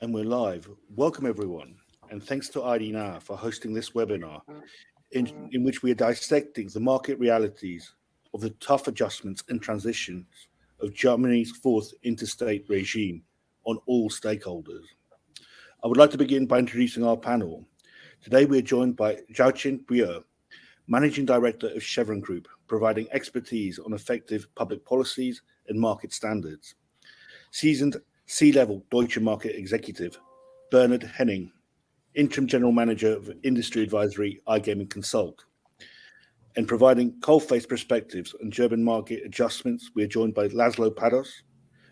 And we're live. Welcome, everyone. And thanks to ID Now for hosting this webinar in which we are dissecting the market realities of the tough adjustments and transitions of Germany's fourth interstate regime on all stakeholders. I would like to begin by introducing our panel. Today, we are joined by Zhaoqin Buer, Managing Director of Chevron Group, providing expertise on effective public policies and market standards. Seasoned C-level Deutsche Market executive, Bernhard Henning, Interim General Manager of Industry Advisory iGaming Consult. And providing coal-face perspectives on German market adjustments, we are joined by Laszlo Pados,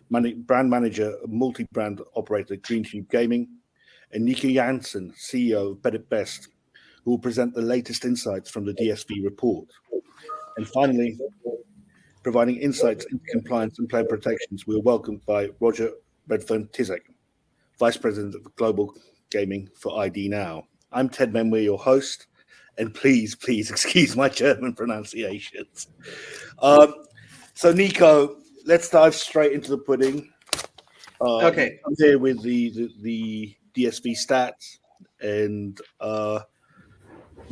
Brand Manager of multi-brand operator Green Tube Gaming, and Nico Jansen, CEO of Bet It Best, who will present the latest insights from the DSV report. And finally, providing insights into compliance and player protections, we are welcomed by Roger Redfern-Tizek, Vice President of Global Gaming for ID Now. I'm Ted Menwe, your host, and please excuse my German pronunciations. So Nico, let's dive straight into the pudding. Okay. I'm here with the DSV stats, and well,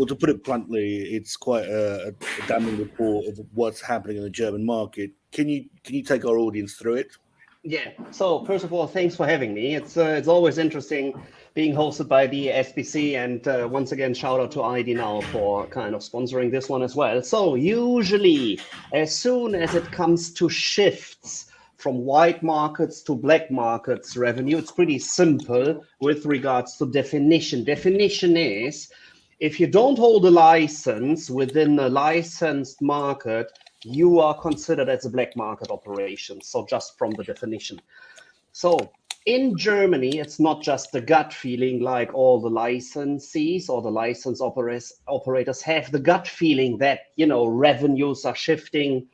to put it bluntly, it's quite a damning report of what's happening in the German market. Can you take our audience through it? Yeah. So first of all, thanks for having me. It's always interesting being hosted by the SBC, and once again, shout out to ID Now for kind of sponsoring this one as well. So usually, as soon as it comes to shifts from white markets to black markets revenue, it's pretty simple with regards to definition. Definition is, if you don't hold a license within a licensed market, you are considered as a black market operation. So just from the definition. So in Germany, it's not just the gut feeling like all the licensees or the license operators have the gut feeling that, revenues are shifting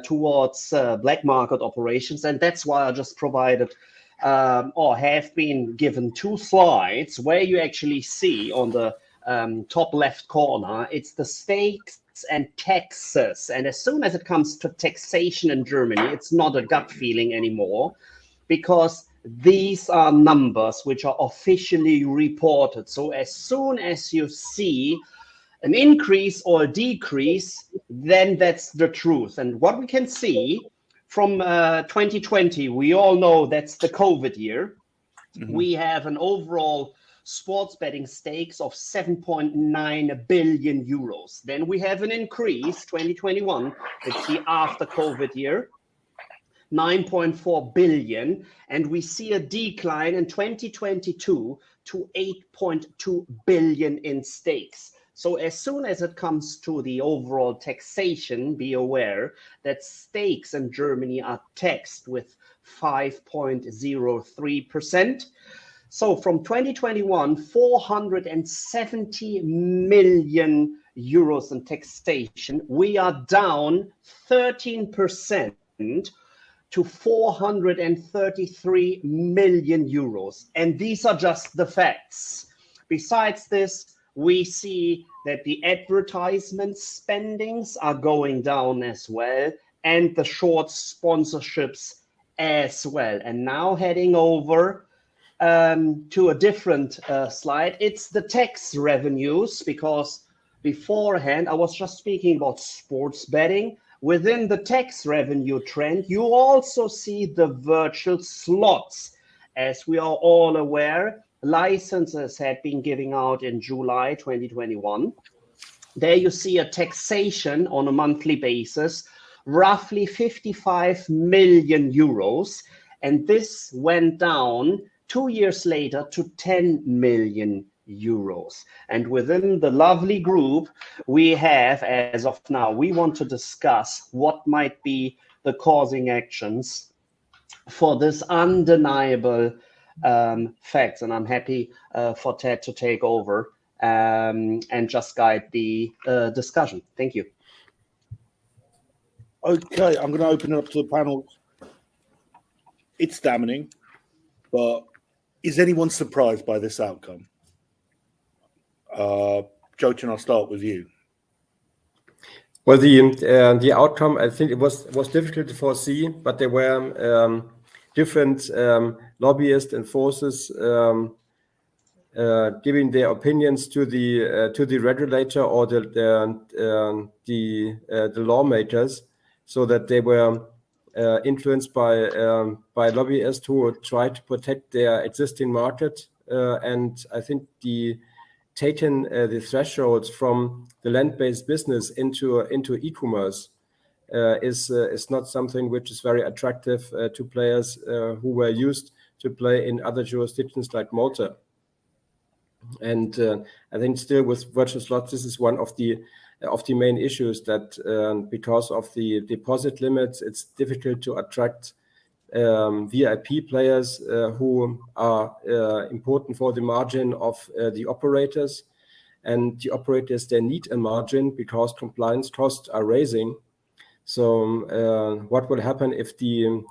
towards black market operations. And that's why I just provided or have been given two slides where you actually see on the top left corner, it's the stakes and taxes. And as soon as it comes to taxation in Germany, it's not a gut feeling anymore, because these are numbers which are officially reported. So as soon as you see an increase or a decrease, then that's the truth. And what we can see from 2020, we all know that's the COVID year. Mm-hmm. We have an overall sports betting stakes of 7.9 billion euros. Then we have an increase, 2021, it's the after COVID year, 9.4 billion. And we see a decline in 2022 to 8.2 billion in stakes. So as soon as it comes to the overall taxation, be aware that stakes in Germany are taxed with 5.03%. So from 2021, 470 million euros in taxation, we are down 13% to 433 million euros. And these are just the facts. Besides this, we see that the advertisement spendings are going down as well, and the short sponsorships as well. And now heading over to a different slide, it's the tax revenues, because beforehand I was just speaking about sports betting. Within the tax revenue trend, you also see the virtual slots. As we are all aware, licenses had been giving out in July 2021. There you see a taxation on a monthly basis, roughly 55 million euros, and this went down 2 years later to 10 million euros. And within the lovely group we have, as of now, we want to discuss what might be the causing actions for this undeniable facts. And I'm happy for Ted to take over and just guide the discussion. Thank you. Okay, I'm going to open it up to the panel. It's damning, but is anyone surprised by this outcome? Zhaoqin, I'll start with you. Well, the outcome, I think it was difficult to foresee, but there were different lobbyists and forces giving their opinions to the regulator or the lawmakers, so that they were influenced by lobbyists who try to protect their existing market. And I think taking the thresholds from the land-based business into e-commerce is not something which is very attractive to players who were used to play in other jurisdictions like Malta. And I think still with virtual slots, this is one of the main issues, that because of the deposit limits, it's difficult to attract VIP players who are important for the margin of the operators. And the operators, they need a margin because compliance costs are rising. So what will happen if the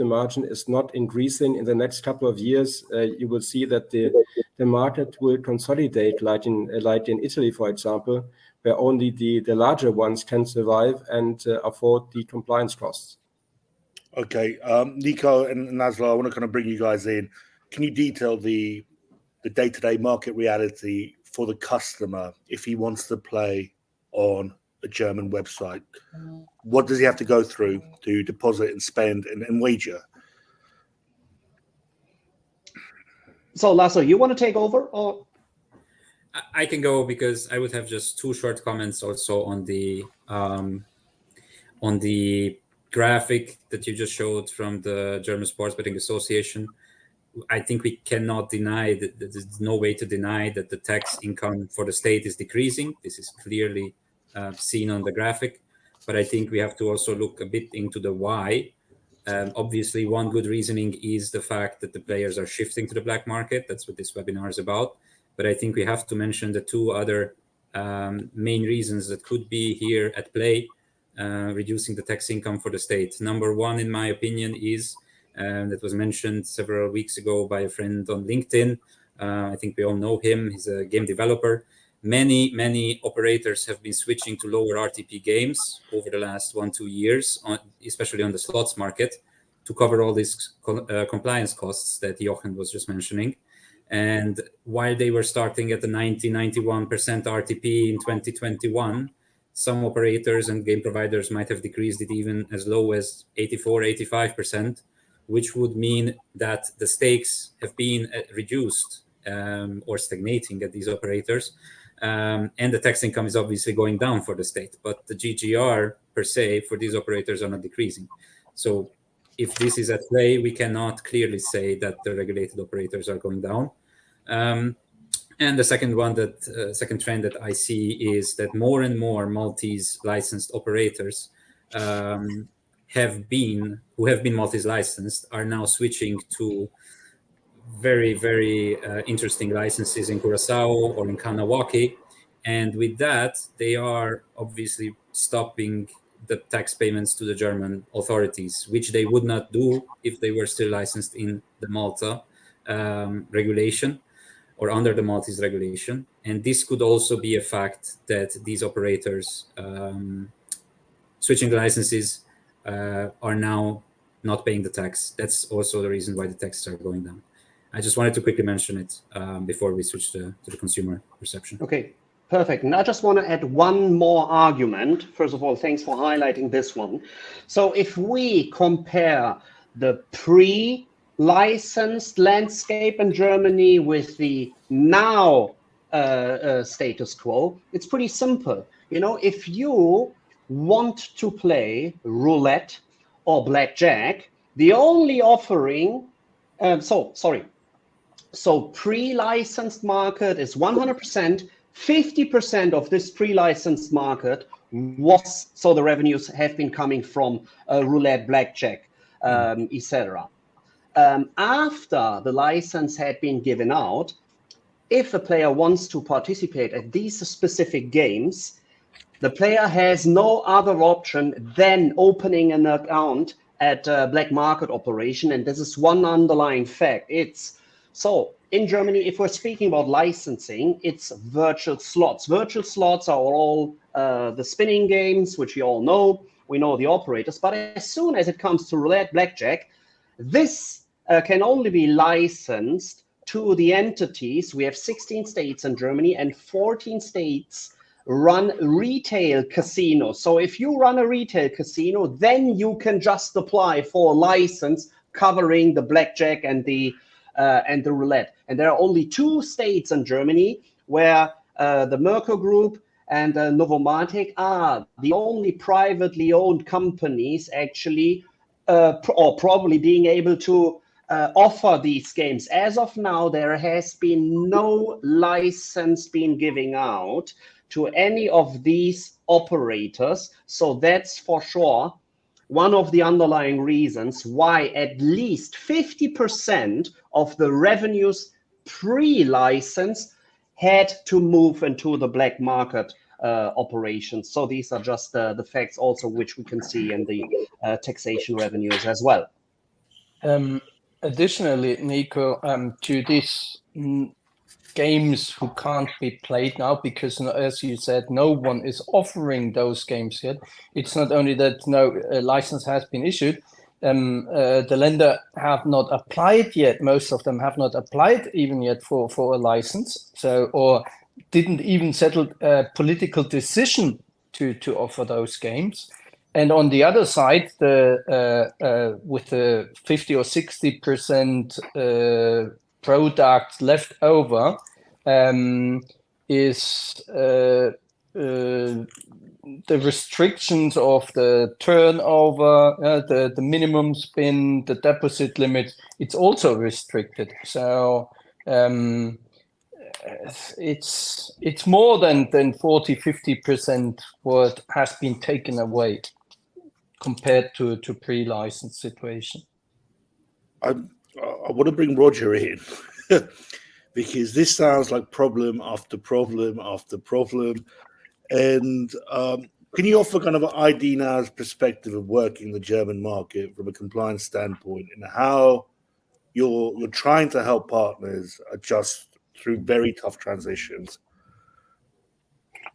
margin is not increasing in the next couple of years? You will see that the market will consolidate, like in Italy, for example, where only the larger ones can survive and afford the compliance costs. Okay, Nico and Nasla, I want to kind of bring you guys in. Can you detail the day-to-day market reality for the customer if he wants to play on a German website? What does he have to go through to deposit and spend and wager? So, Lasso, you want to take over, or? I can go, because I would have just two short comments also on the graphic that you just showed from the German Sports Betting Association. I think we cannot deny that there's no way to deny that the tax income for the state is decreasing. This is clearly seen on the graphic, but I think we have to also look a bit into the why. Obviously, one good reasoning is the fact that the players are shifting to the black market. That's what this webinar is about. But I think we have to mention the two other main reasons that could be here at play, reducing the tax income for the state. Number one, in my opinion, is that was mentioned several weeks ago by a friend on LinkedIn. I think we all know him. He's a game developer. Many operators have been switching to lower RTP games over the last 1-2 years, especially on the slots market, to cover all these compliance costs that Jochen was just mentioning. And while they were starting at the 90-91% RTP in 2021, some operators and game providers might have decreased it even as low as 84-85%, which would mean that the stakes have been reduced or stagnating at these operators. And the tax income is obviously going down for the state, but the GGR per se for these operators are not decreasing. So if this is at play, we cannot clearly say that the regulated operators are going down. And the second trend that I see is that more and more Maltese licensed operators who have been Maltese licensed are now switching to very, very interesting licenses in Curacao or in Kanawaki. And with that, they are obviously stopping the tax payments to the German authorities, which they would not do if they were still licensed in the Malta regulation or under the Maltese regulation. And this could also be a fact that these operators switching licenses are now not paying the tax. That's also the reason why the taxes are going down. I just wanted to quickly mention it before we switch to the consumer perception. Okay, perfect. And I just want to add one more argument. First of all, thanks for highlighting this one. So if we compare the pre-licensed landscape in Germany with the now status quo, it's pretty simple. You know, if you want to play roulette or blackjack, the only offering, So pre-licensed market is 100%, 50% of this pre-licensed market so the revenues have been coming from roulette, blackjack, etc. After the license had been given out, if a player wants to participate at these specific games, the player has no other option than opening an account at a black market operation. And this is one underlying fact. So in Germany, if we're speaking about licensing, it's virtual slots. Virtual slots are all the spinning games, which we all know. We know the operators. But as soon as it comes to roulette, blackjack, This can only be licensed to the entities. We have 16 states in Germany, and 14 states run retail casinos. So if you run a retail casino, then you can just apply for a license covering the blackjack and the roulette. And there are only 2 states in Germany where the Merkur Group and Novomatic are the only privately owned companies actually, or probably being able to offer these games. As of now, there has been no license being given out to any of these operators. So that's for sure one of the underlying reasons why at least 50% of the revenues pre-license had to move into the black market operations. So these are just the facts also which we can see in the taxation revenues as well. Additionally, Nico, to these games who can't be played now, because as you said, no one is offering those games yet. It's not only that no license has been issued, the lender have not applied yet. Most of them have not applied even yet for a license. So, or didn't even settle a political decision to offer those games. And on the other side, with the 50 or 60% product left over, is the restrictions of the turnover, the minimum spin, the deposit limit. It's also restricted. So it's more than 40-50% what has been taken away compared to pre-license situation. I want to bring Roger in because this sounds like problem after problem after problem. And can you offer kind of an ID Now's perspective of working the German market from a compliance standpoint and how you're trying to help partners adjust through very tough transitions?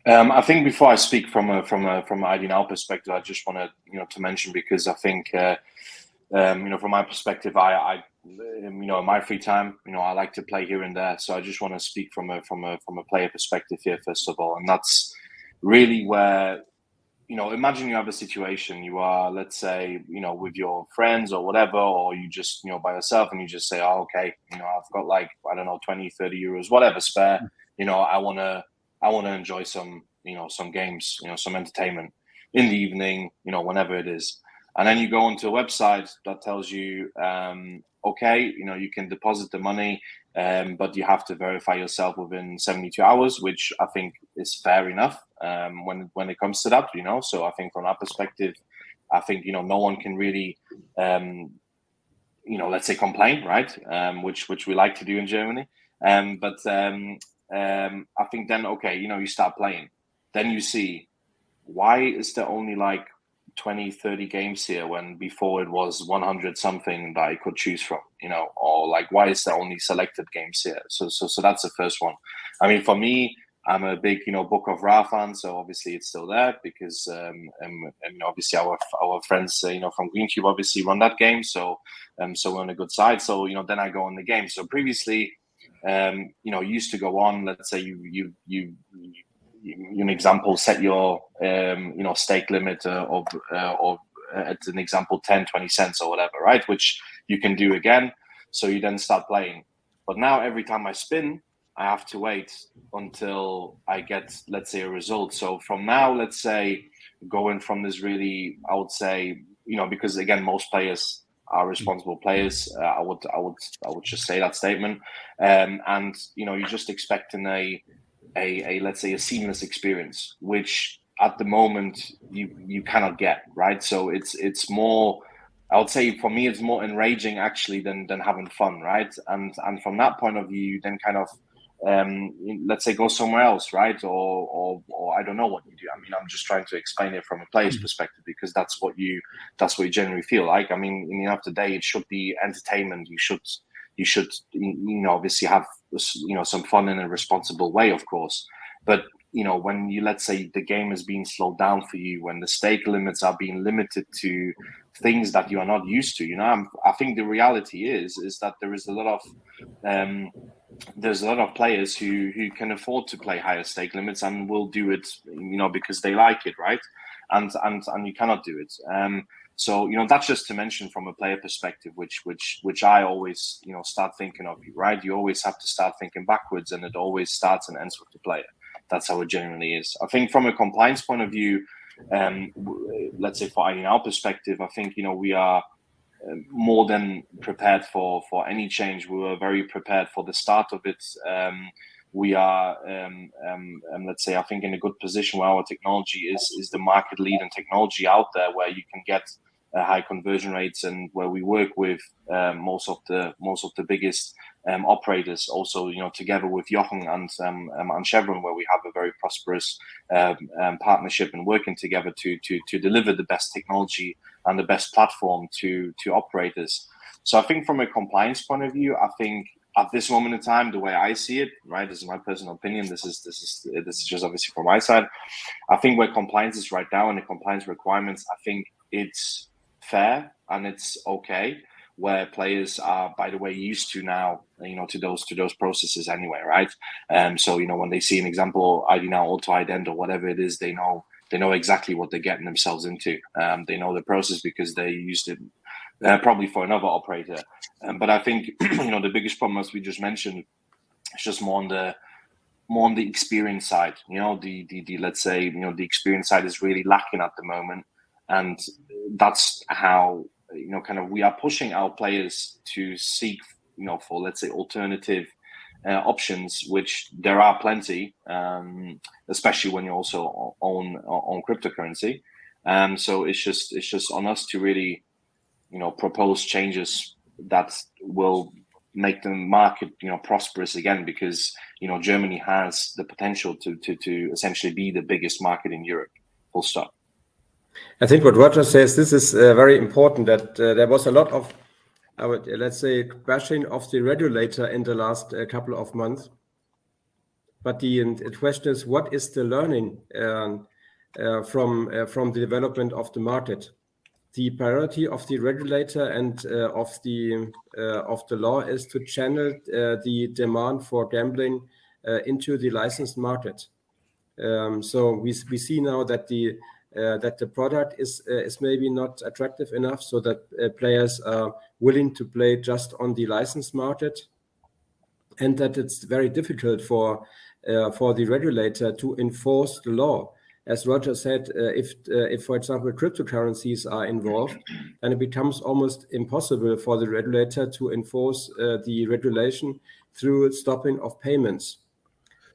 I think before I speak from ID Now perspective, I just want to mention, because I think from my perspective, I in my free time, I like to play here and there. So I just want to speak from a player perspective here first of all, and that's really where imagine you have a situation, you are, let's say, with your friends or whatever, or you just by yourself, and you just say, oh, okay, I've got like, I don't know, 20-30 euros, whatever spare, I want to enjoy some games, some entertainment in the evening, whenever it is. And then you go onto a website that tells you, okay, you can deposit the money, but you have to verify yourself within 72 hours, which I think is fair enough when it comes to that, So I think from that perspective, I think, no one can really, let's say complain, right? Which we like to do in Germany. But I think then, okay, you start playing. Then you see, why is there only like 20-30 games here when before it was 100 something that I could choose from, or like, why is there only selected games here? So that's the first one. I mean, for me, I'm a big, Book of Ra fan, so obviously it's still there because, obviously our friends, from GreenCube obviously run that game, so we're on a good side. So then I go on the game. So previously, used to go on. Let's say you an example, set your stake limit of at an example 10-20 cents or whatever, right? Which you can do again. So you then start playing. But now every time I spin, I have to wait until I get, let's say, a result. So from now, let's say, going from this really, I would say, because again, most players are responsible players. I would just say that statement. And you're just expecting a let's say a seamless experience, which at the moment you cannot get, right? So it's more, I would say for me, it's more enraging actually than having fun, right? And from that point of view, you then kind of let's say go somewhere else, right? Or I don't know what you do. I mean, I'm just trying to explain it from a player's perspective, because that's what you generally feel like. I mean, in the end of the day, it should be entertainment. You should obviously have some fun in a responsible way, of course. But when you, let's say, the game is being slowed down for you, when the stake limits are being limited to things that you are not used to, I think the reality is that there is a lot of there's a lot of players who can afford to play higher stake limits and will do it, because they like it, right? And you cannot do it. So that's just to mention from a player perspective, which I always start thinking of, right? You always have to start thinking backwards, and it always starts and ends with the player. That's how it generally is. I think from a compliance point of view, let's say for ID Now perspective, I think we are more than prepared for any change. We were very prepared for the start of it. We are, let's say, I think in a good position where our technology is the market lead in technology out there, where you can get high conversion rates, and where we work with most of the biggest operators. Also, together with Jochen and Chevron, where we have a very prosperous partnership and working together to deliver the best technology and the best platform to operators. So I think from a compliance point of view, I think at this moment in time, the way I see it, right, this is my personal opinion. This is just obviously from my side. I think where compliance is right now and the compliance requirements, I think it's fair and it's okay. Where players are, by the way, used to now, to those processes anyway, right? So when they see an example, ID Now auto-ident or whatever it is, they know exactly what they're getting themselves into. They know the process because they used it probably for another operator. But I think the biggest problem, as we just mentioned, is just more on the experience side. The let's say the experience side is really lacking at the moment, and that's how we are pushing our players to seek for, let's say, alternative options, which there are plenty, especially when you also own cryptocurrency. So it's just on us to really propose changes that will make the market prosperous again, because Germany has the potential to essentially be the biggest market in Europe. Full stop. I think what Roger says, this is very important, that there was a lot of, let's say, bashing of the regulator in the last couple of months. But the question is, what is the learning from the development of the market? The priority of the regulator and of the law is to channel the demand for gambling into the licensed market. So we see now that the product is maybe not attractive enough, so that players are willing to play just on the licensed market, and that it's very difficult for the regulator to enforce the law. As Roger said, if for example cryptocurrencies are involved, then it becomes almost impossible for the regulator to enforce the regulation through stopping of payments.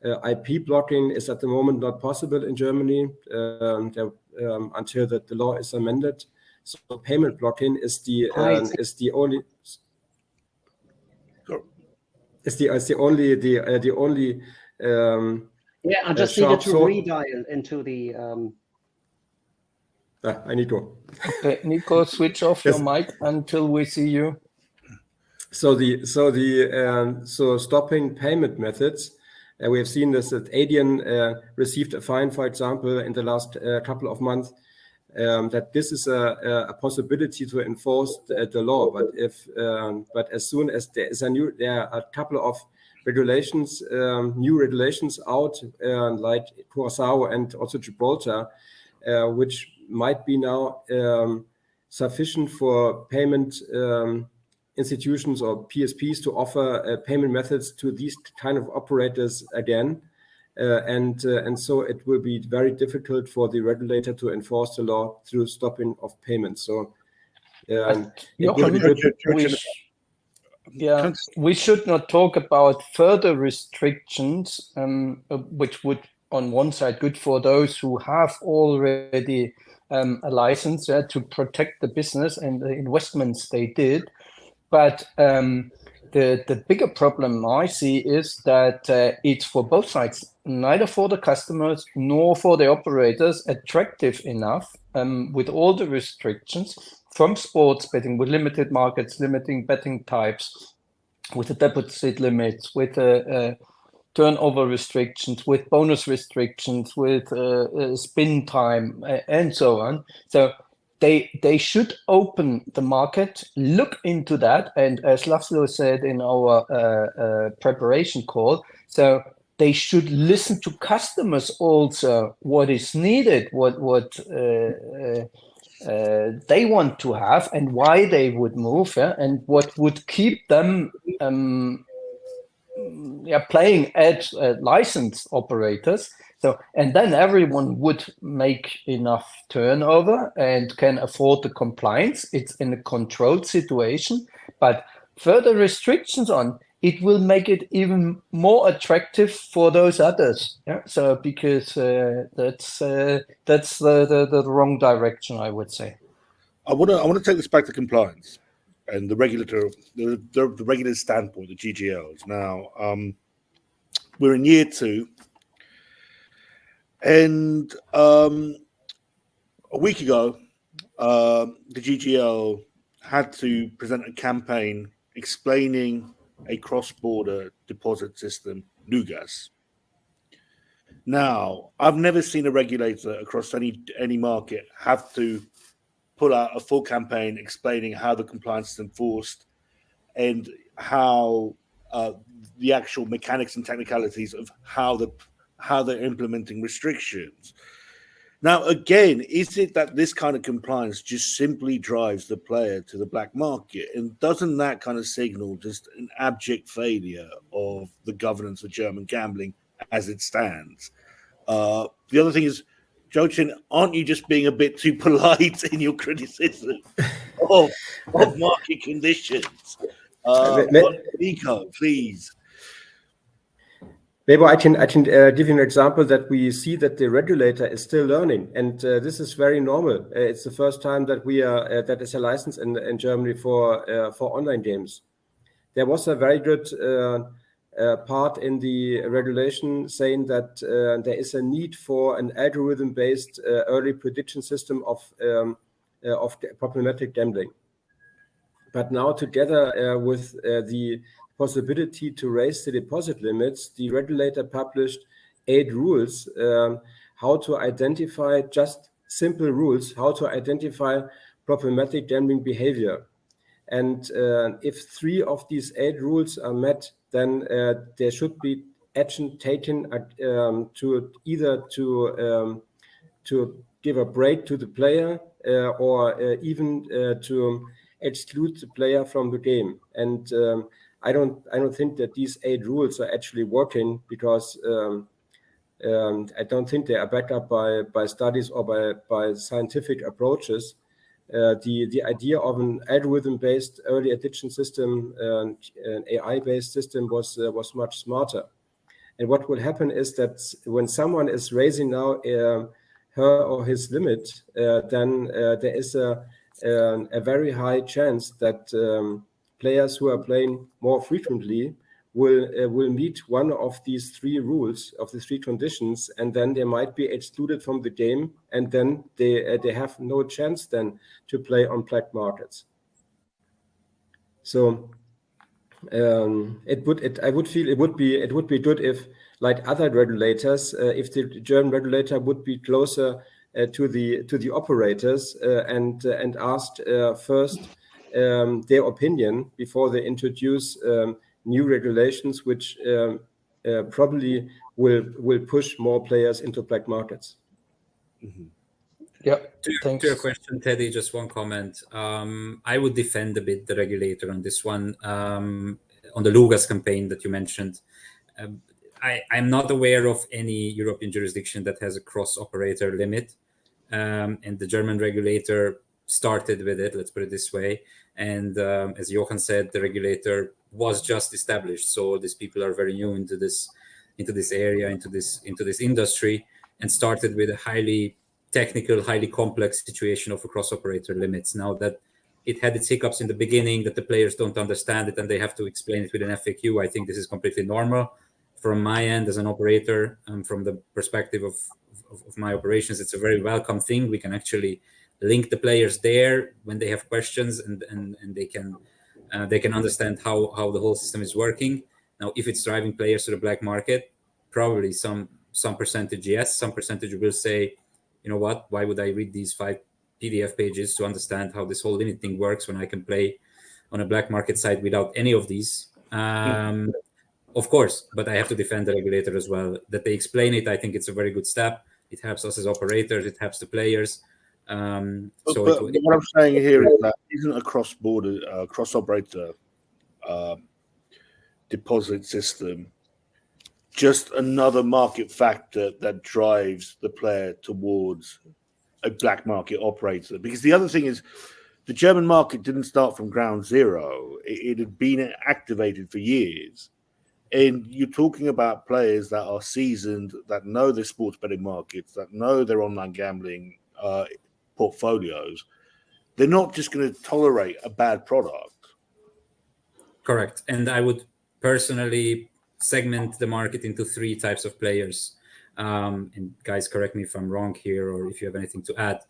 IP blocking is at the moment not possible in Germany until the law is amended. So payment blocking is the only yeah, I just needed to redial into the. I need to. Okay, Nico, switch off your mic until we see you. So stopping payment methods. We have seen this that Adyen received a fine, for example, in the last couple of months. That this is a possibility to enforce the law, but as soon as there are a couple of regulations, new regulations out, like Curaçao and also Gibraltar, which might be now sufficient for payment institutions or PSPs to offer payment methods to these kind of operators again. And so it will be very difficult for the regulator to enforce the law through stopping of payments. So we should not talk about further restrictions, which would on one side good for those who have already a license to protect the business and the investments they did. But the bigger problem I see is that it's for both sides, neither for the customers nor for the operators, attractive enough with all the restrictions from sports betting, with limited markets, limiting betting types, with the deposit limits, with turnover restrictions, with bonus restrictions, with spin time, and so on. So they should open the market, look into that, and as Laszlo said in our preparation call, so they should listen to customers also, what is needed, what they want to have, and why they would move, and what would keep them playing at licensed operators. So, and then everyone would make enough turnover and can afford the compliance. It's in a controlled situation, but further restrictions on it will make it even more attractive for those others. Yeah. So because that's the wrong direction, I would say. I want to take this back to compliance and the regulator standpoint, the GGLs. Now, we're in year 2, and a week ago, the GGL had to present a campaign explaining a cross-border deposit system, NuGas. Now, I've never seen a regulator across any market have to put out a full campaign explaining how the compliance is enforced and how the actual mechanics and technicalities of how they're implementing restrictions. Now, again, is it that this kind of compliance just simply drives the player to the black market? And doesn't that kind of signal just an abject failure of the governance of German gambling as it stands? The other thing is, Jochen, aren't you just being a bit too polite in your criticism of market conditions? Nico, please. Maybe I can give you an example that we see that the regulator is still learning, and this is very normal. It's the first time that we are that is a license in Germany for online games. There was a very good part in the regulation saying that there is a need for an algorithm-based early prediction system of problematic gambling. But now, together with the possibility to raise the deposit limits, the regulator published 8 rules how to identify, just simple rules, how to identify problematic gambling behavior. And if 3 of these 8 rules are met, then there should be action taken to either to give a break to the player or even to exclude the player from the game. And I don't think that these 8 rules are actually working, because I don't think they are backed up by studies or by scientific approaches. The idea of an algorithm-based early addiction system, an AI-based system, was much smarter. And what will happen is that when someone is raising now her or his limit, then there is a very high chance that players who are playing more frequently will meet one of these 3 rules, of the 3 conditions, and then they might be excluded from the game, and then they have no chance then to play on black markets. So I would feel it would be good if, like other regulators, if the German regulator would be closer to the operators and asked first their opinion before they introduce new regulations, which probably will push more players into black markets. Mm-hmm. Yeah. To your question, Teddy, just one comment. I would defend a bit the regulator on this one, on the Lugas campaign that you mentioned. I'm not aware of any European jurisdiction that has a cross-operator limit, and the German regulator started with it, let's put it this way. And as Jochen said, the regulator was just established, so these people are very new into this area, into this industry, and started with a highly technical, highly complex situation of a cross-operator limits. Now that it had its hiccups in the beginning, that the players don't understand it and they have to explain it with an FAQ, I think this is completely normal. From my end as an operator, from the perspective of my operations, it's a very welcome thing. We can actually link the players there when they have questions, and they can understand how the whole system is working. Now, if it's driving players to the black market, probably some percentage, yes. Some percentage will say, you know what, why would I read these 5 PDF pages to understand how this whole limit thing works when I can play on a black market site without any of these? Of course, but I have to defend the regulator as well. That they explain it, I think it's a very good step. It helps us as operators, it helps the players. But what I'm saying here is that isn't a cross-border, cross-operator deposit system just another market factor that drives the player towards a black market operator? Because the other thing is, the German market didn't start from ground zero. It had been activated for years. And you're talking about players that are seasoned, that know their sports betting markets, that know their online gambling portfolios. They're not just going to tolerate a bad product. Correct. And I would personally segment the market into 3 types of players. And guys, correct me if I'm wrong here, or if you have anything to add.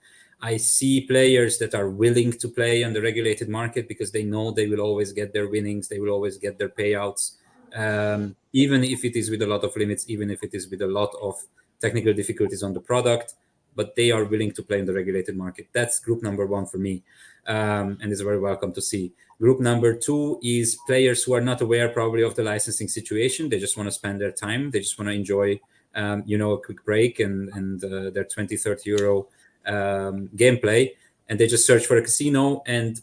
I see players that are willing to play on the regulated market because they know they will always get their winnings, they will always get their payouts, even if it is with a lot of limits, even if it is with a lot of technical difficulties on the product, but they are willing to play in the regulated market. That's group number 1 for me, and it's very welcome to see. Group number 2 is players who are not aware probably of the licensing situation. They just want to spend their time. They just want to enjoy, a quick break and their 20, 30 euro gameplay, and they just search for a casino. And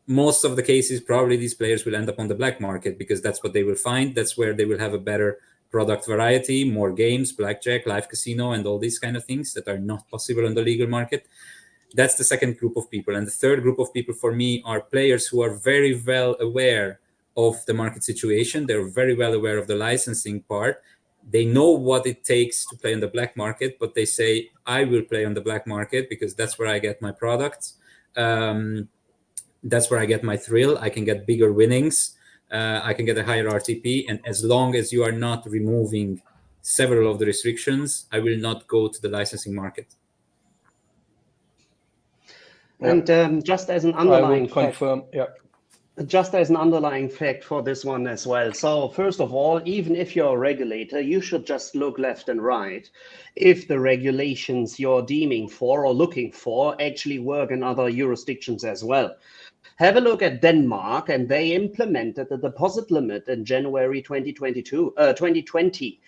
most of the cases, probably these players will end up on the black market because that's what they will find. That's where they will have a better product variety, more games, blackjack, live casino, and all these kind of things that are not possible on the legal market. That's the second group of people. And the third group of people for me are players who are very well aware of the market situation. They're very well aware of the licensing part. They know what it takes to play on the black market, but they say, I will play on the black market because that's where I get my products. That's where I get my thrill. I can get bigger winnings. I can get a higher RTP. And as long as you are not removing several of the restrictions, I will not go to the licensing market. And just as an underlying fact, confirm, just as an underlying fact for this one as well. So first of all, even if you're a regulator, you should just look left and right if the regulations you're deeming for or looking for actually work in other jurisdictions as well. Have a look at Denmark, and they implemented the deposit limit in January 2020.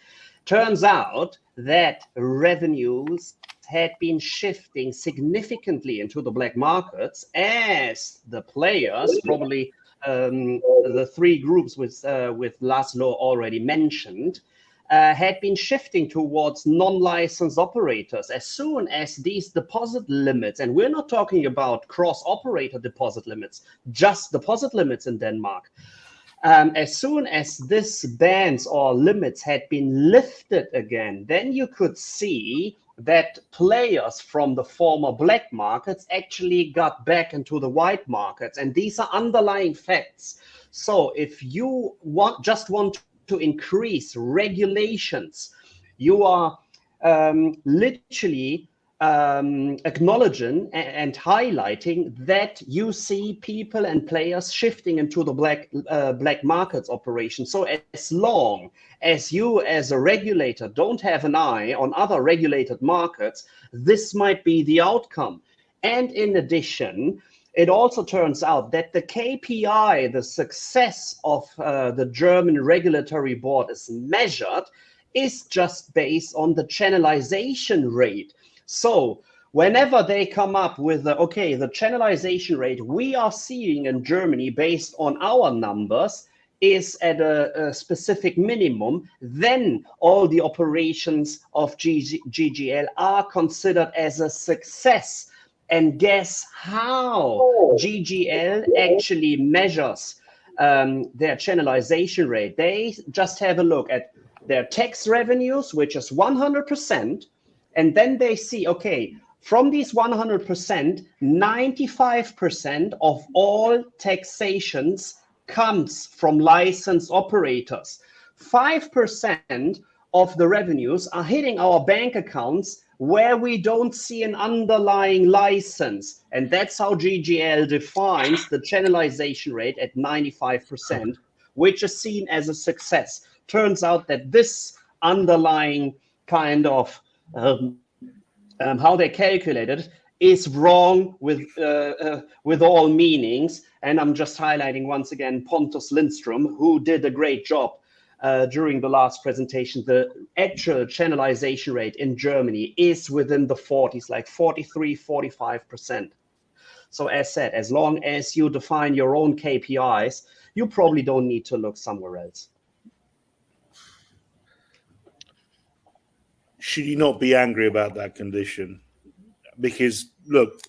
Turns out that revenues had been shifting significantly into the black markets as the players, probably the 3 groups with Laszlo already mentioned, had been shifting towards non-licensed operators. As soon as these deposit limits, and we're not talking about cross-operator deposit limits, just deposit limits in Denmark, as soon as this bans or limits had been lifted again, then you could see that players from the former black markets actually got back into the white markets. And these are underlying facts. So if you just want to increase regulations, you are literally acknowledging and highlighting that you see people and players shifting into the black markets operation. So as long as you as a regulator don't have an eye on other regulated markets, this might be the outcome. And in addition, it also turns out that the KPI, the success of the German regulatory board is measured, is just based on the channelization rate. So whenever they come up with the channelization rate we are seeing in Germany based on our numbers is at a specific minimum, then all the operations of GGL are considered as a success. And guess how GGL actually measures their channelization rate? They just have a look at their tax revenues, which is 100%, and then they see, okay, from these 100%, 95% of all taxations comes from licensed operators. 5% of the revenues are hitting our bank accounts where we don't see an underlying license. And that's how GGL defines the channelization rate at 95%, which is seen as a success. Turns out that this underlying kind of how they calculate it is wrong with all meanings. And I'm just highlighting once again Pontus Lindström, who did a great job during the last presentation. The actual channelization rate in Germany is within the 40s, like 43, 45%. So as said, as long as you define your own KPIs, you probably don't need to look somewhere else. Should you not be angry about that condition? Because look,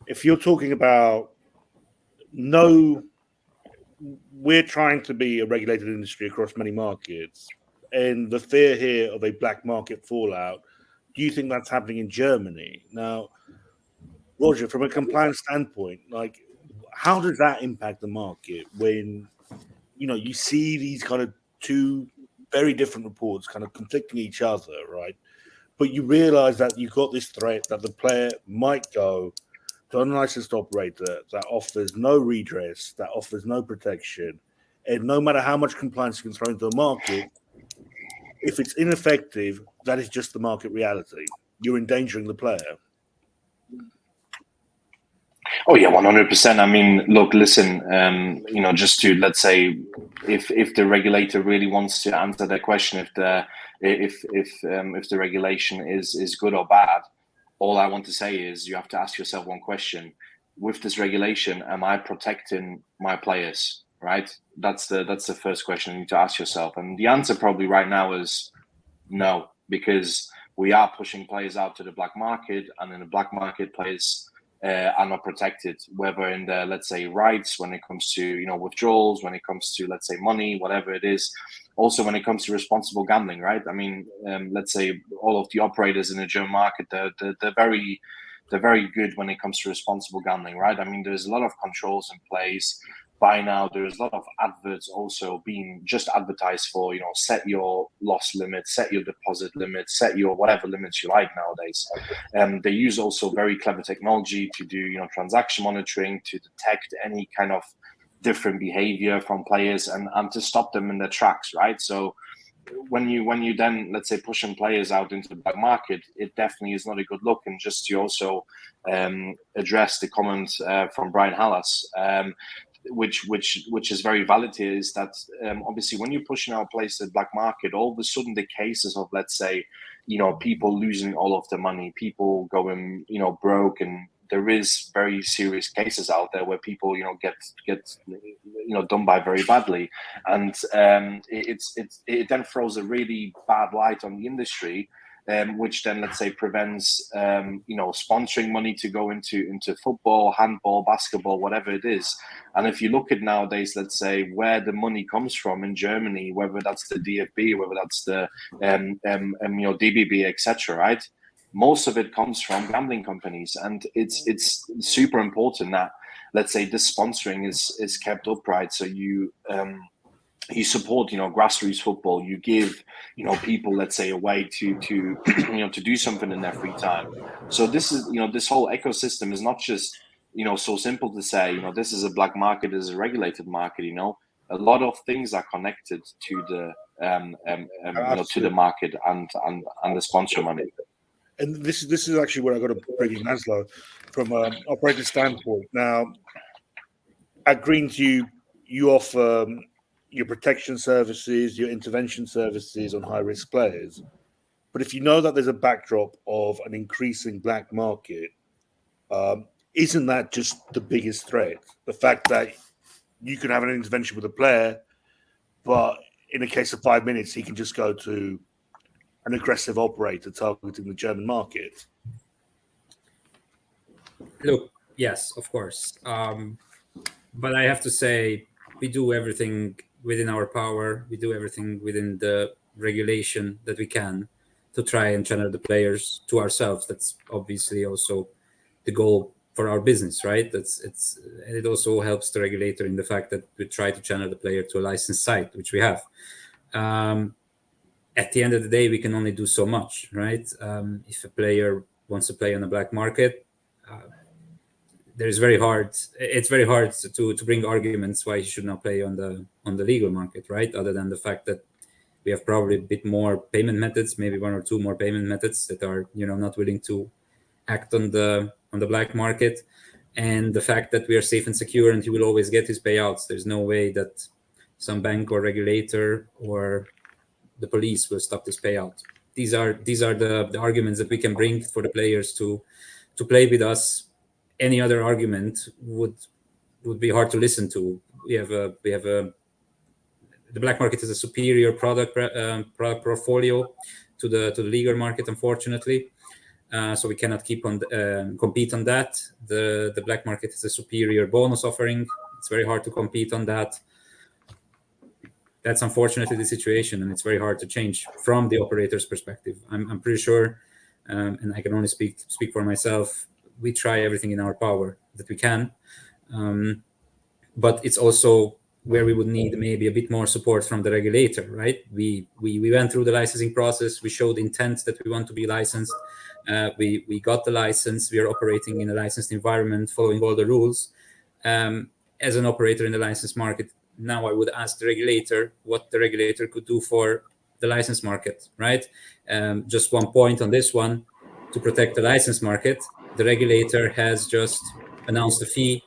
if you're talking about we're trying to be a regulated industry across many markets, and the fear here of a black market fallout, do you think that's happening in Germany? Now, Roger, from a compliance standpoint, like, how does that impact the market when, you see these kind of two very different reports kind of conflicting each other, right? But you realize that you've got this threat that the player might go to an unlicensed operator that offers no redress, that offers no protection, and no matter how much compliance you can throw into the market, if it's ineffective, that is just the market reality. You're endangering the player. Oh yeah, 100%. I mean, look, listen. Just to, let's say, if the regulator really wants to answer that question, if the regulation is good or bad, all I want to say is you have to ask yourself one question: with this regulation, am I protecting my players? Right? That's the first question you need to ask yourself, and the answer probably right now is no, because we are pushing players out to the black market, and in the black market, players are not protected, whether in the, let's say, rights, when it comes to withdrawals, when it comes to, let's say, money, whatever it is. Also, when it comes to responsible gambling, right? I mean, let's say all of the operators in the German market, they're very good when it comes to responsible gambling, right? I mean, there's a lot of controls in place. By now, there's a lot of adverts also being just advertised for, set your loss limit, set your deposit limit, set your whatever limits you like nowadays. They use also very clever technology to do, transaction monitoring, to detect any kind of different behavior from players and to stop them in their tracks, right? So when you then, let's say, pushing players out into the black market, it definitely is not a good look. And just to also address the comment from Brian Hallas, which is very valid here, is that obviously when you're pushing out players to the black market, all of a sudden the cases of, let's say, people losing all of their money, people going broke, and there is very serious cases out there where people get done by very badly, and it then throws a really bad light on the industry, which then, let's say, prevents sponsoring money to go into football, handball, basketball, whatever it is. And if you look at nowadays, let's say, where the money comes from in Germany, whether that's the DFB, whether that's the DBB, etc., right? Most of it comes from gambling companies, and it's super important that, let's say, this sponsoring is kept upright. So you support grassroots football. You give people, let's say, a way to do something in their free time. So this is this whole ecosystem is not just so simple to say this is a black market, this is a regulated market. A lot of things are connected to the to the market and the sponsor money. And this is actually where I got to bring in Laszlo from an operator standpoint. Now, at Greens, you offer your protection services, your intervention services on high-risk players. But if you know that there's a backdrop of an increasing black market, isn't that just the biggest threat? The fact that you can have an intervention with a player, but in a case of 5 minutes, he can just go to an aggressive operator targeting the German market. Look, yes, of course. But I have to say, we do everything within our power. We do everything within the regulation that we can to try and channel the players to ourselves. That's obviously also the goal for our business, right? And it also helps the regulator in the fact that we try to channel the player to a licensed site, which we have. At the end of the day, we can only do so much, right? If a player wants to play on the black market, it's very hard to bring arguments why he should not play on the legal market, right? Other than the fact that we have probably a bit more payment methods, maybe one or two more payment methods that are, not willing to act on the black market, and the fact that we are safe and secure and he will always get his payouts. There's no way that some bank or regulator or the police will stop this payout. These are the arguments that we can bring for the players to play with us. Any other argument would be hard to listen to. The black market is a superior product portfolio to the legal market, unfortunately. So we cannot compete on that. The black market is a superior bonus offering. It's very hard to compete on that. That's unfortunately the situation, and it's very hard to change from the operator's perspective. I'm pretty sure, and I can only speak for myself, we try everything in our power that we can. But it's also where we would need maybe a bit more support from the regulator, right? We went through the licensing process. We showed intent that we want to be licensed. We got the license. We are operating in a licensed environment, following all the rules. As an operator in the licensed market, now I would ask the regulator what the regulator could do for the license market, right? Just one point on this one: to protect the license market, the regulator has just announced a fee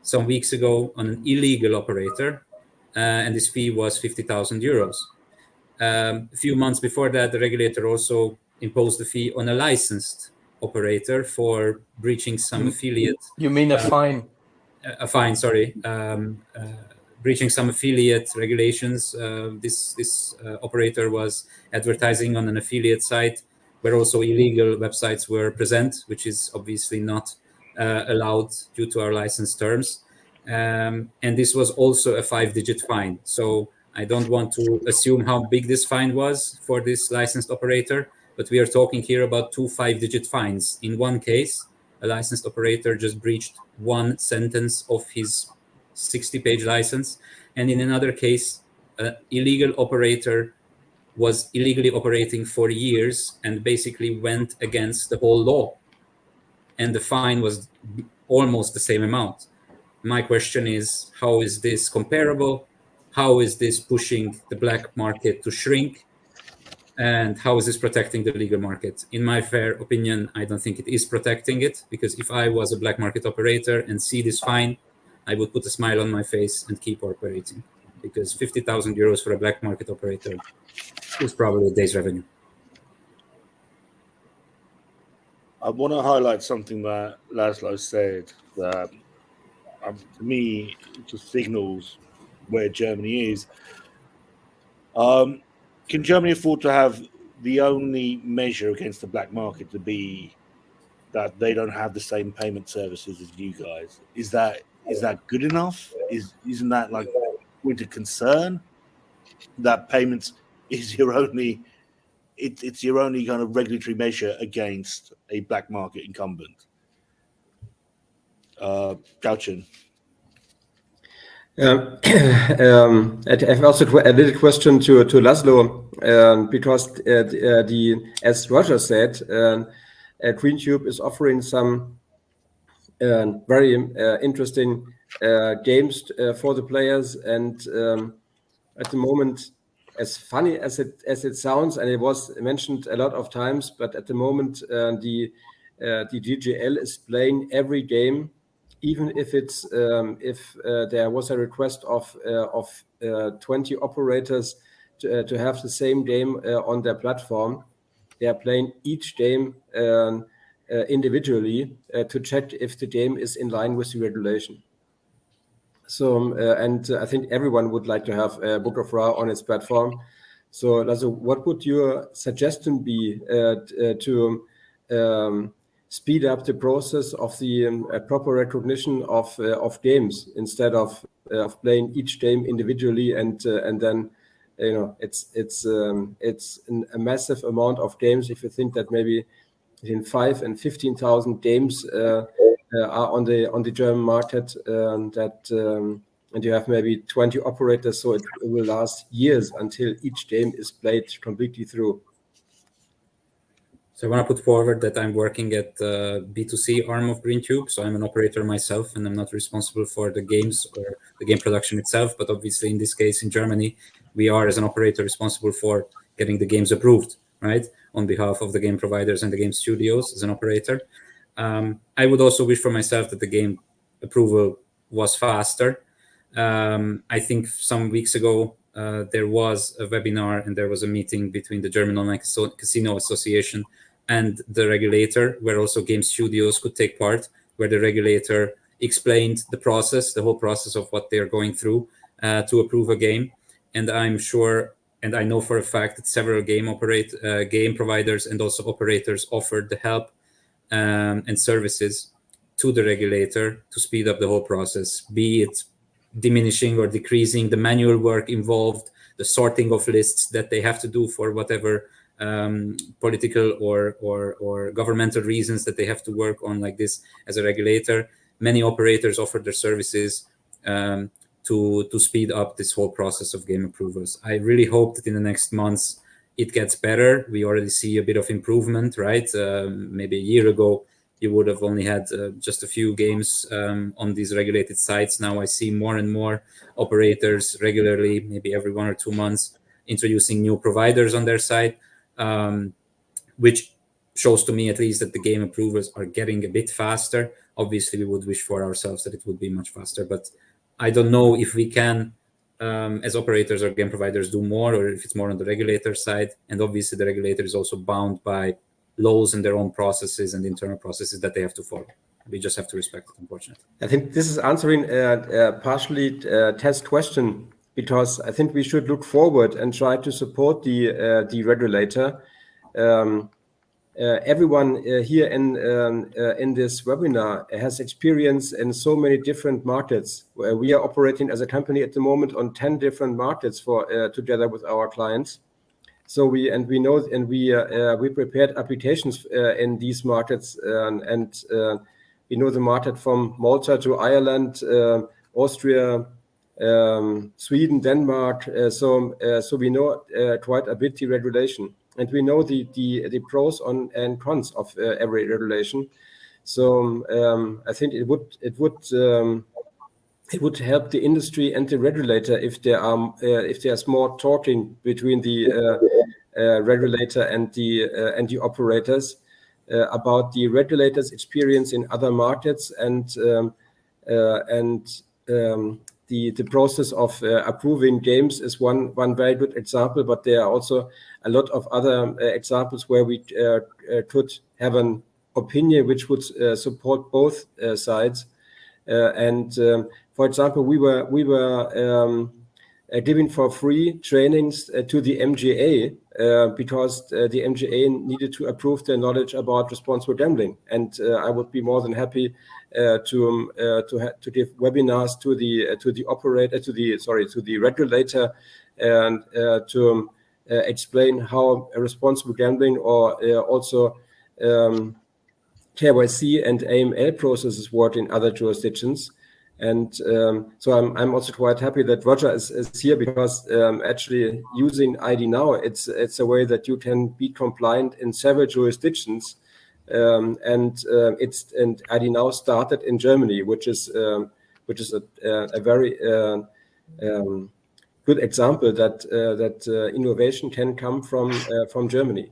some weeks ago on an illegal operator, and this fee was 50,000 euros. A few months before that, the regulator also imposed a fee on a licensed operator for breaching some affiliate. You mean a fine? A fine, sorry. Breaching some affiliate regulations. This operator was advertising on an affiliate site where also illegal websites were present, which is obviously not allowed due to our license terms. And this was also a 5-digit fine. So I don't want to assume how big this fine was for this licensed operator, but we are talking here about 2 5-digit fines. In one case, a licensed operator just breached one sentence of his 60-page license. And in another case, an illegal operator was illegally operating for years and basically went against the whole law. And the fine was almost the same amount. My question is, how is this comparable? How is this pushing the black market to shrink? And how is this protecting the legal market? In my fair opinion, I don't think it is protecting it, because if I was a black market operator and see this fine, I would put a smile on my face and keep operating, because 50,000 euros for a black market operator is probably a day's revenue. I want to highlight something that Laszlo said that, to me, it just signals where Germany is. Can Germany afford to have the only measure against the black market to be that they don't have the same payment services as you guys? Is that good enough? Isn't that like point of concern? That payments is your only, it's your only kind of regulatory measure against a black market incumbent. Gauchen. I've also a little question to Laszlo, because as Roger said, GreenTube is offering some very interesting games for the players, and at the moment, as funny as it sounds, and it was mentioned a lot of times, but at the moment the DGL is playing every game, even if it's if there was a request of 20 operators to have the same game on their platform. They are playing each game individually to check if the game is in line with the regulation. So, and I think everyone would like to have Book of Ra on its platform. So, Laszlo, what would your suggestion be to speed up the process of the proper recognition of games, instead of playing each game individually, and then it's a massive amount of games. If you think that maybe between 5,000 and 15,000 games are on the German market, and you have maybe 20 operators, so it will last years until each game is played completely through. So I want to put forward that I'm working at the B2C arm of GreenTube. So I'm an operator myself, and I'm not responsible for the games or the game production itself. But obviously, in this case, in Germany, we are, as an operator, responsible for getting the games approved, right, on behalf of the game providers and the game studios as an operator. I would also wish for myself that the game approval was faster. I think some weeks ago, there was a webinar and there was a meeting between the German Online Casino Association and the regulator, where also game studios could take part, where the regulator explained the process, the whole process of what they're going through to approve a game. And I'm sure, and I know for a fact that several game providers and also operators offered the help and services to the regulator to speed up the whole process, be it diminishing or decreasing the manual work involved, the sorting of lists that they have to do for whatever political or governmental reasons that they have to work on like this as a regulator. Many operators offer their services to speed up this whole process of game approvals. I really hope that in the next months it gets better. We already see a bit of improvement, right? Maybe a year ago, you would have only had just a few games on these regulated sites. Now I see more and more operators regularly, maybe every 1 or 2 months, introducing new providers on their site, which shows to me at least that the game approvals are getting a bit faster. Obviously, we would wish for ourselves that it would be much faster, but I don't know if we can, as operators or game providers, do more, or if it's more on the regulator side. And obviously, the regulator is also bound by laws and their own processes and internal processes that they have to follow. We just have to respect it, unfortunately. I think this is answering partially Ted's question, because I think we should look forward and try to support the regulator. Everyone here in this webinar has experience in so many different markets. We are operating as a company at the moment on 10 different markets for together with our clients. So we prepared applications in these markets, and we know the market from Malta to Ireland, Austria, Sweden, Denmark. So we know quite a bit the regulation, and we know the pros and cons of every regulation. So I think it would help the industry and the regulator if there's more talking between the regulator and the operators about the regulators' experience in other markets and the process of approving games is one very good example. But there are also a lot of other examples where we could have an opinion which would support both sides. For example, we were giving for free trainings to the MGA because the MGA needed to approve their knowledge about responsible gambling, and I would be more than happy to give webinars to the regulator and to explain how a responsible gambling or also KYC and AML processes work in other jurisdictions. And so I'm also quite happy that Roger is here, because actually using ID Now, it's a way that you can be compliant in several jurisdictions, and ID Now started in Germany, which is a very good example that innovation can come from Germany.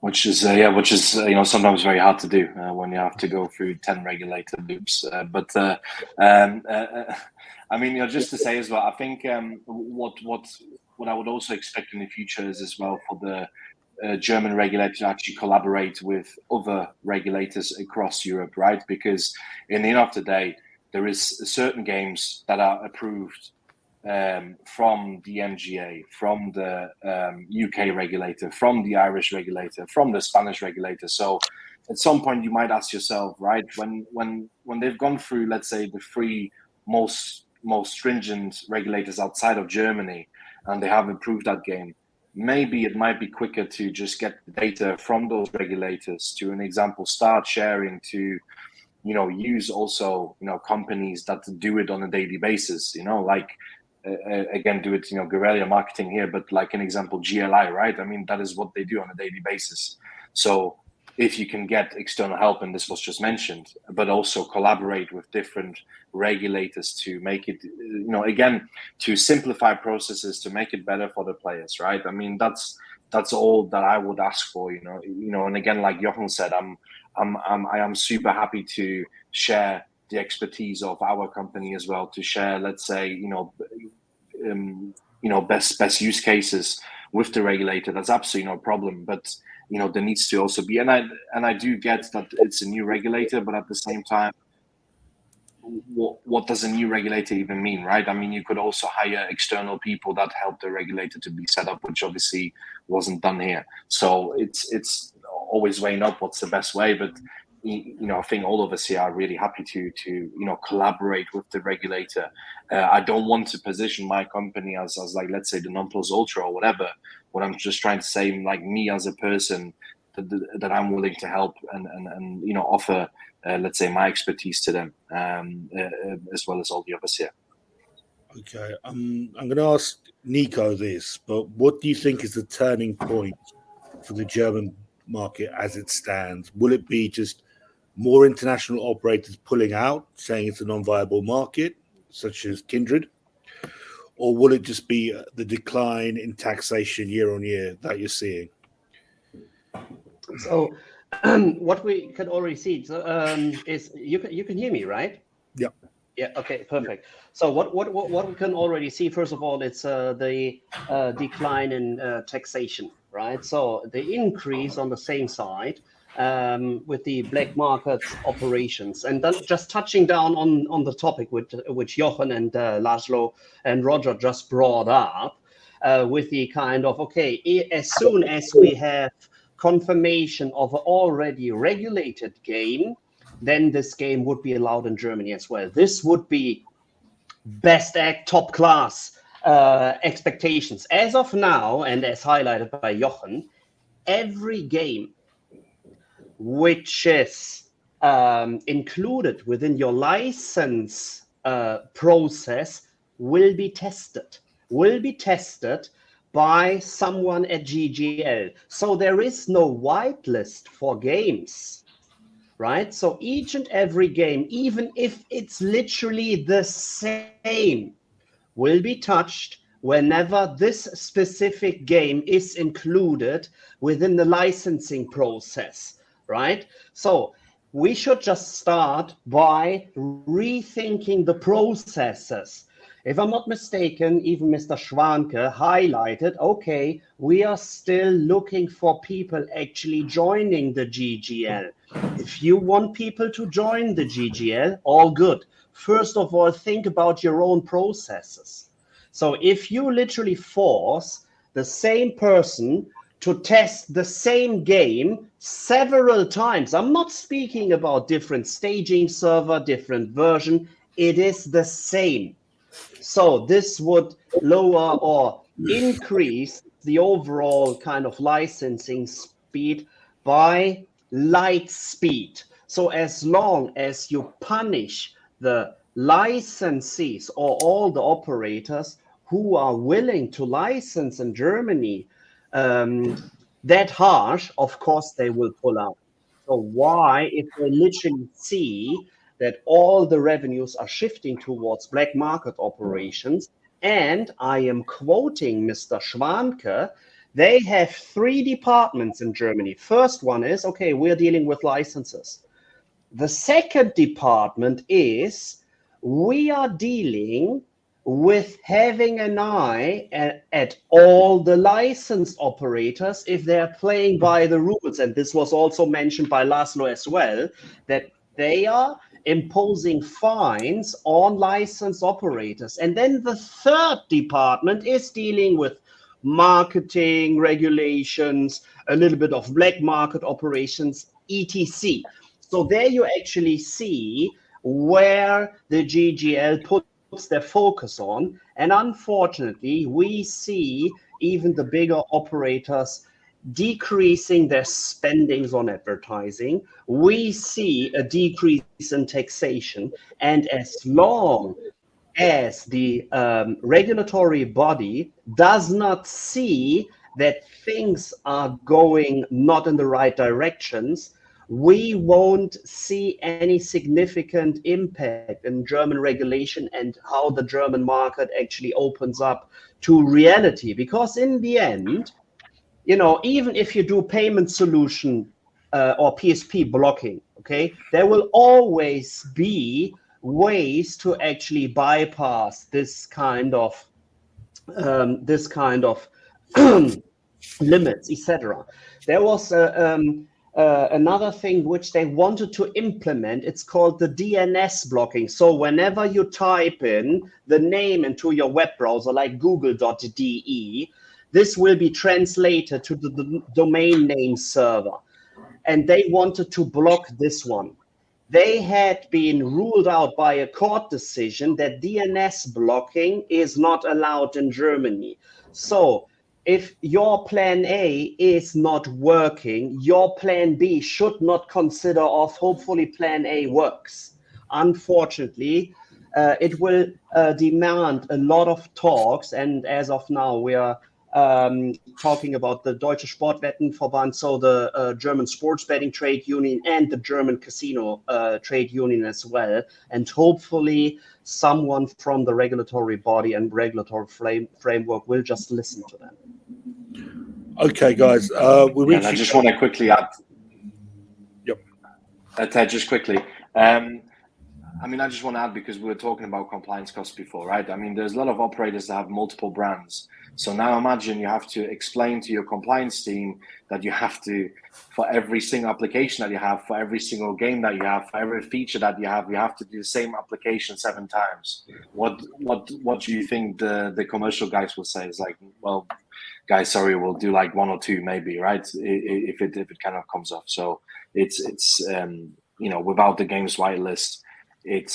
Which is sometimes very hard to do when you have to go through 10 regulated loops. But I mean, just to say as well, I think what I would also expect in the future is as well for the German regulator to actually collaborate with other regulators across Europe, right? Because in the end of the day, there is certain games that are approved from the MGA, from the UK regulator, from the Irish regulator, from the Spanish regulator. So at some point you might ask yourself, right, when they've gone through, let's say, the three most stringent regulators outside of Germany, and they have approved that game, maybe it might be quicker to just get the data from those regulators to, an example, start sharing to, use also, companies that do it on a daily basis, like again do it, guerrilla marketing here, but like an example, GLI, right? I mean, that is what they do on a daily basis. So if you can get external help, and this was just mentioned, but also collaborate with different regulators to make it, again, to simplify processes, to make it better for the players, right? I mean, that's all that I would ask for, and again, like Jochen said, I am super happy to share the expertise of our company as well, to share, let's say, best use cases with the regulator. That's absolutely no problem. But there needs to also be, and I do get that it's a new regulator, but at the same time, what does a new regulator even mean, right? I mean, you could also hire external people that help the regulator to be set up, which obviously wasn't done here. So it's always weighing up what's the best way, but I think all of us here are really happy to collaborate with the regulator. I don't want to position my company as like, let's say, the non-plus-ultra or whatever. What I'm just trying to say, like, me as a person, that I'm willing to help and offer, let's say, my expertise to them, as well as all the others here. Okay, I'm going to ask Nico this, but what do you think is the turning point for the German market as it stands? Will it be just more international operators pulling out, saying it's a non-viable market, such as Kindred? Or will it just be the decline in taxation year on year that you're seeing? So what we can already see is you can hear me, right? Yeah. Yeah. Okay. Perfect. So what we can already see, first of all, it's the decline in taxation, right? So the increase on the same side with the black market operations, and then just touching down on the topic which Jochen and Laszlo and Roger just brought up, with the kind of, okay, as soon as we have confirmation of an already regulated game, then this game would be allowed in Germany as well. This would be best act, top class expectations. As of now, and as highlighted by Jochen, every game which is included within your license process will be tested by someone at GGL. So there is no whitelist for games, right? So each and every game, even if it's literally the same, will be touched whenever this specific game is included within the licensing process, right? So we should just start by rethinking the processes. If I'm not mistaken, even Mr. Schwanke highlighted, okay, we are still looking for people actually joining the GGL. If you want people to join the GGL, all good. First of all, think about your own processes. So if you literally force the same person to test the same game several times, I'm not speaking about different staging server, different version, it is the same. So this would lower or increase the overall kind of licensing speed by light speed. So as long as you punish the licensees or all the operators who are willing to license in Germany that harsh, of course they will pull out. So why, if they literally see that all the revenues are shifting towards black market operations, and I am quoting Mr. Schwanke, they have 3 departments in Germany. First one is, okay, we're dealing with licenses. The second department is, we are dealing with having an eye at all the licensed operators if they're playing by the rules. And this was also mentioned by Laszlo as well, that they are imposing fines on licensed operators. And then the third department is dealing with marketing, regulations, a little bit of black market operations, etc. So there you actually see where the GGL puts their focus on. And unfortunately, we see even the bigger operators decreasing their spendings on advertising. We see a decrease in taxation. And as long as the regulatory body does not see that things are going not in the right directions, we won't see any significant impact in German regulation and how the German market actually opens up to reality. Because in the end, even if you do payment solution or PSP blocking, okay, there will always be ways to actually bypass this kind of limits, etc. There was another thing which they wanted to implement. It's called the DNS blocking. So whenever you type in the name into your web browser, like google.de, this will be translated to the domain name server. And they wanted to block this one. They had been ruled out by a court decision that DNS blocking is not allowed in Germany. So if your plan A is not working, your plan B should not consider of hopefully plan A works. Unfortunately, it will demand a lot of talks. And as of now, we are talking about the Deutsche Sportwettenverband, so the German sports betting trade union and the German casino trade union as well. And hopefully someone from the regulatory body and regulatory framework will just listen to them. Okay, guys. And I just want to quickly add. Yep. Ted, just quickly. I just want to add, because we were talking about compliance costs before, right? There's a lot of operators that have multiple brands. So now imagine you have to explain to your compliance team that you have to, for every single application that you have, for every single game that you have, for every feature that you have to do the same application 7 times. What do you think the commercial guys will say? It's like, well, guys, sorry, we'll do like 1 or 2 maybe, right? If it kind of comes off. So it's without the games whitelist, and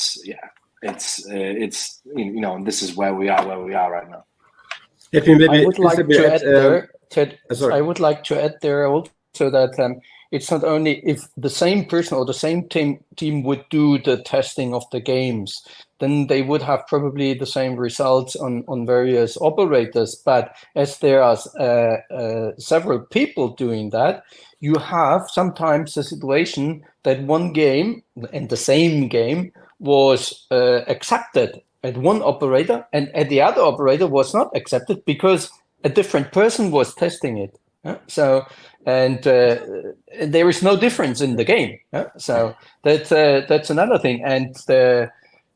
this is where we are right now. I would like to add there, Ted. I would like to add there also that it's not only if the same person or the same team would do the testing of the games, then they would have probably the same results on various operators. But as there are several people doing that, you have sometimes a situation that one game and the same game was accepted at one operator and at the other operator was not accepted because a different person was testing it. So there is no difference in the game. So that's another thing. And the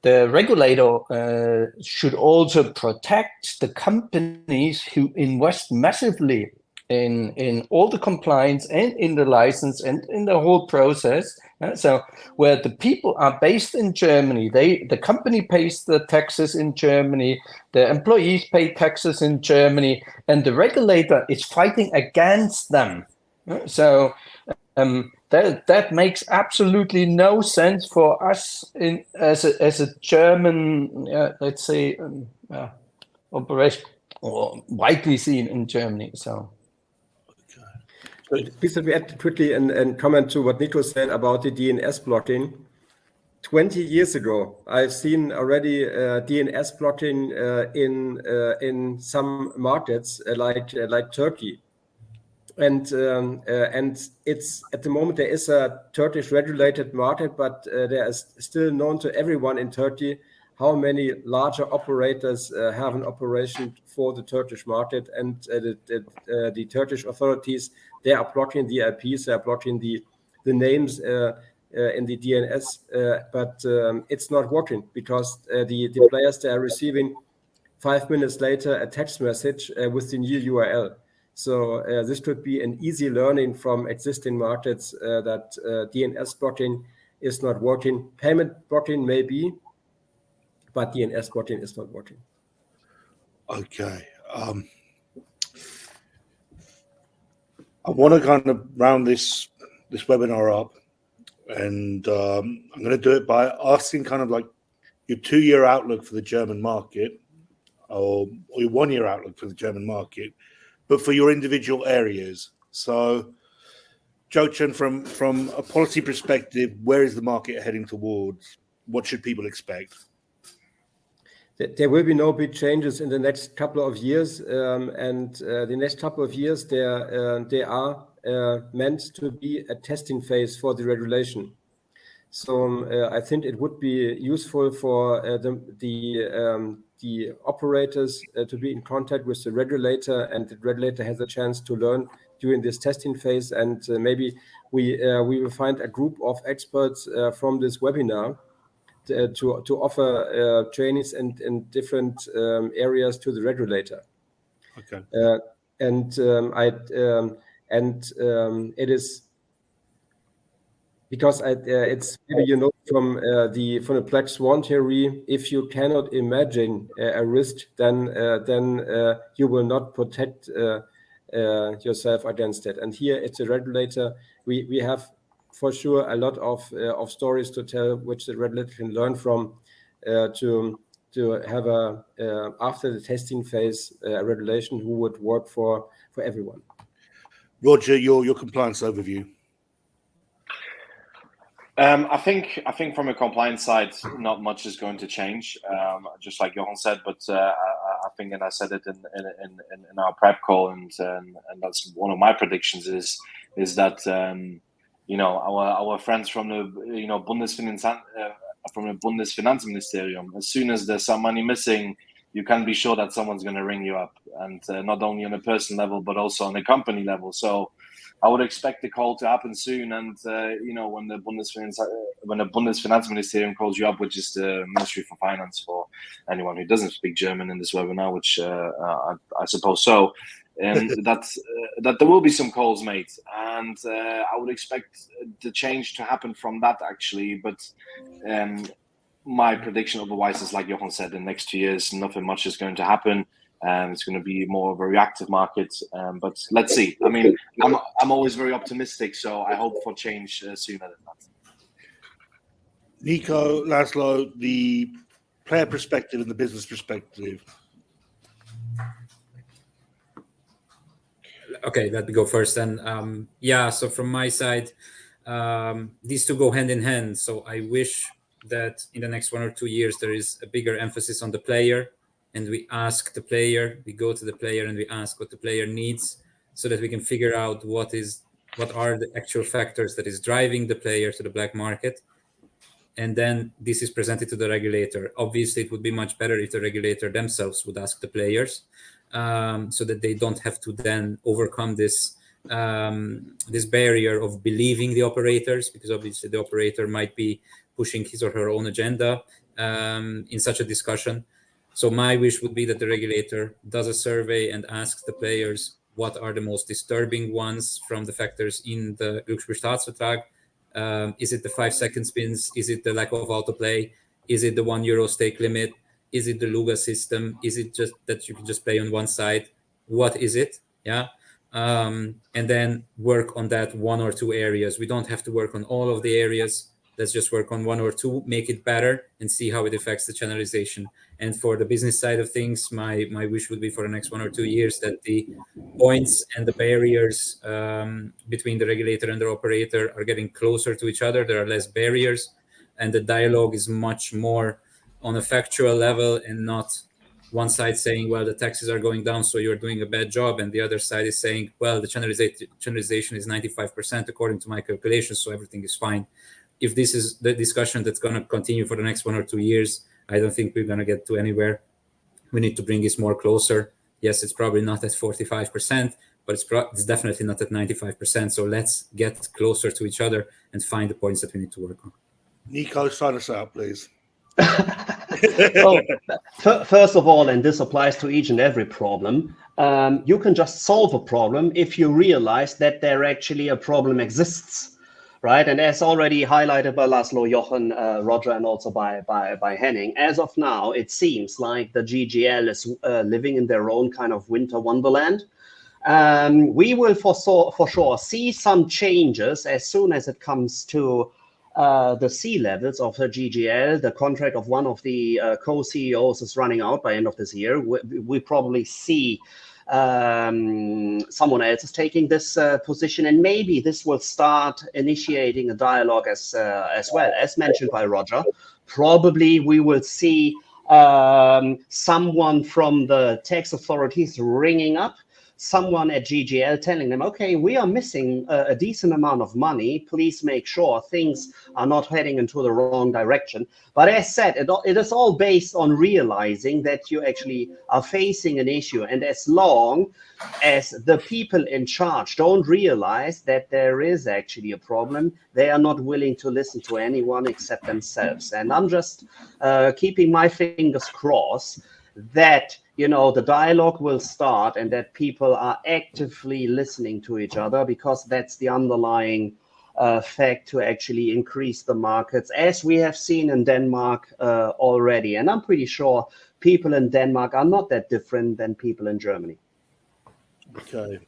regulator should also protect the companies who invest massively in all the compliance and in the license and in the whole process. So where the people are based in Germany, the company pays the taxes in Germany, the employees pay taxes in Germany, and the regulator is fighting against them. So that makes absolutely no sense for us as a German, let's say, operation, or widely seen in Germany. So. Please let me add quickly and comment to what Nico said about the DNS blocking. 20 years ago, I've seen already DNS blocking in some markets like Turkey, and it's at the moment there is a Turkish regulated market, but there is still known to everyone in Turkey how many larger operators have an operation for the Turkish market, and the Turkish authorities, they are blocking the IPs, they are blocking the names in the DNS, but it's not working because the players, they are receiving 5 minutes later a text message with the new URL. So this could be an easy learning from existing markets that DNS blocking is not working. Payment blocking may be, but DNS blocking is not working. Okay. I want to kind of round this webinar up, and I'm going to do it by asking kind of like your 2-year outlook for the German market, or your 1-year outlook for the German market, but for your individual areas. So, Jochen, from a policy perspective, where is the market heading towards? What should people expect? there will be no big changes in the next couple of years, and the next couple of years they are meant to be a testing phase for the regulation. So I think it would be useful for the operators to be in contact with the regulator, and the regulator has a chance to learn during this testing phase. And maybe we will find a group of experts from this webinar to offer trainings in different areas to the regulator. Okay. It is because it's maybe from the Black Swan theory. If you cannot imagine a risk, then you will not protect yourself against it. And here it's a regulator. We have for sure a lot of stories to tell, which the regulator can learn from to have after the testing phase a regulation who would work for everyone. Roger, your compliance overview. I think from a compliance side, not much is going to change. Just like Johan said, but I think, and I said it in our prep call, and that's one of my predictions is that our friends from the Bundesfinanzministerium, as soon as there's some money missing, you can be sure that someone's going to ring you up, and not only on a personal level but also on a company level. So I would expect the call to happen soon, and when the Bundesfinanzministerium calls you up, which is the Ministry for Finance for anyone who doesn't speak German in this webinar, which I suppose so, that there will be some calls made, and I would expect the change to happen from that actually. But my prediction otherwise is, like Johan said, in the next 2 years, nothing much is going to happen. It's going to be more of a reactive market, but let's see. I mean, I'm always very optimistic, so I hope for change sooner than that. Nico, Laszlo, the player perspective and the business perspective. Okay, let me go first then. So from my side, these two go hand in hand. So I wish that in the next 1 or 2 years there is a bigger emphasis on the player, and we ask the player, we go to the player and we ask what the player needs, so that we can figure out what are the actual factors that is driving the player to the black market. And then this is presented to the regulator. Obviously, it would be much better if the regulator themselves would ask the players, so that they don't have to then overcome this barrier of believing the operators, because obviously the operator might be pushing his or her own agenda in such a discussion. So my wish would be that the regulator does a survey and asks the players what are the most disturbing ones from the factors in the Glücksspielstaatsvertrag. Is it the 5-second spins? Is it the lack of autoplay? Is it the €1 stake limit? Is it the Luga system? Is it just that you can just play on one side? What is it? Yeah. And then work on that 1 or 2 areas. We don't have to work on all of the areas. Let's just work on 1 or 2, make it better, and see how it affects the channelization. And for the business side of things, my wish would be for the next 1 or 2 years that the points and the barriers between the regulator and the operator are getting closer to each other. There are less barriers, and the dialogue is much more on a factual level, and not one side saying, well, the taxes are going down, so you're doing a bad job, and the other side is saying, well, the channelization is 95% according to my calculations, so everything is fine. If this is the discussion that's going to continue for the next 1 or 2 years, I don't think we're going to get to anywhere. We need to bring this more closer. Yes, it's probably not at 45%, but it's definitely not at 95%. So let's get closer to each other and find the points that we need to work on. Nico, sign us out, please. So, first of all, and this applies to each and every problem, you can just solve a problem if you realize that there actually a problem exists. Right, and as already highlighted by Laszlo, Jochen, Roger, and also by Henning, as of now, it seems like the GGL is living in their own kind of winter wonderland. We will for sure see some changes as soon as it comes to the C levels of the GGL. The contract of one of the co-CEOs is running out by end of this year. We probably see someone else is taking this position, and maybe this will start initiating a dialogue as well. As mentioned by Roger, probably we will see someone from the tax authorities ringing up someone at GGL telling them, okay, we are missing a decent amount of money. Please make sure things are not heading into the wrong direction. But as said, it is all based on realizing that you actually are facing an issue. And as long as the people in charge don't realize that there is actually a problem, they are not willing to listen to anyone except themselves. And I'm just keeping my fingers crossed that the dialogue will start and that people are actively listening to each other, because that's the underlying fact to actually increase the markets, as we have seen in Denmark already. And I'm pretty sure people in Denmark are not that different than people in Germany. Okay.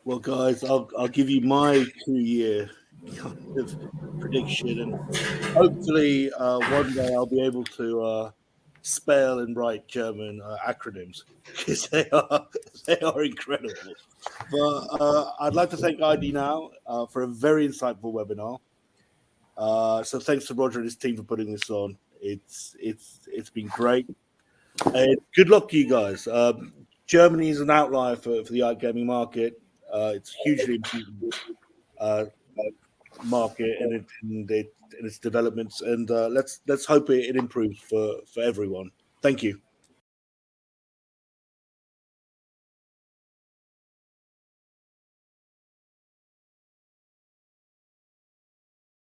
Well, guys, I'll give you my 2-year kind of prediction, and hopefully one day I'll be able to spell and write German acronyms, because they are incredible. But I'd like to thank ID Now for a very insightful webinar. So thanks to Roger and his team for putting this on. It's been great. And good luck to you guys. Germany is an outlier for the iGaming market. It's hugely important market and its developments, and let's hope it improves for everyone. Thank you.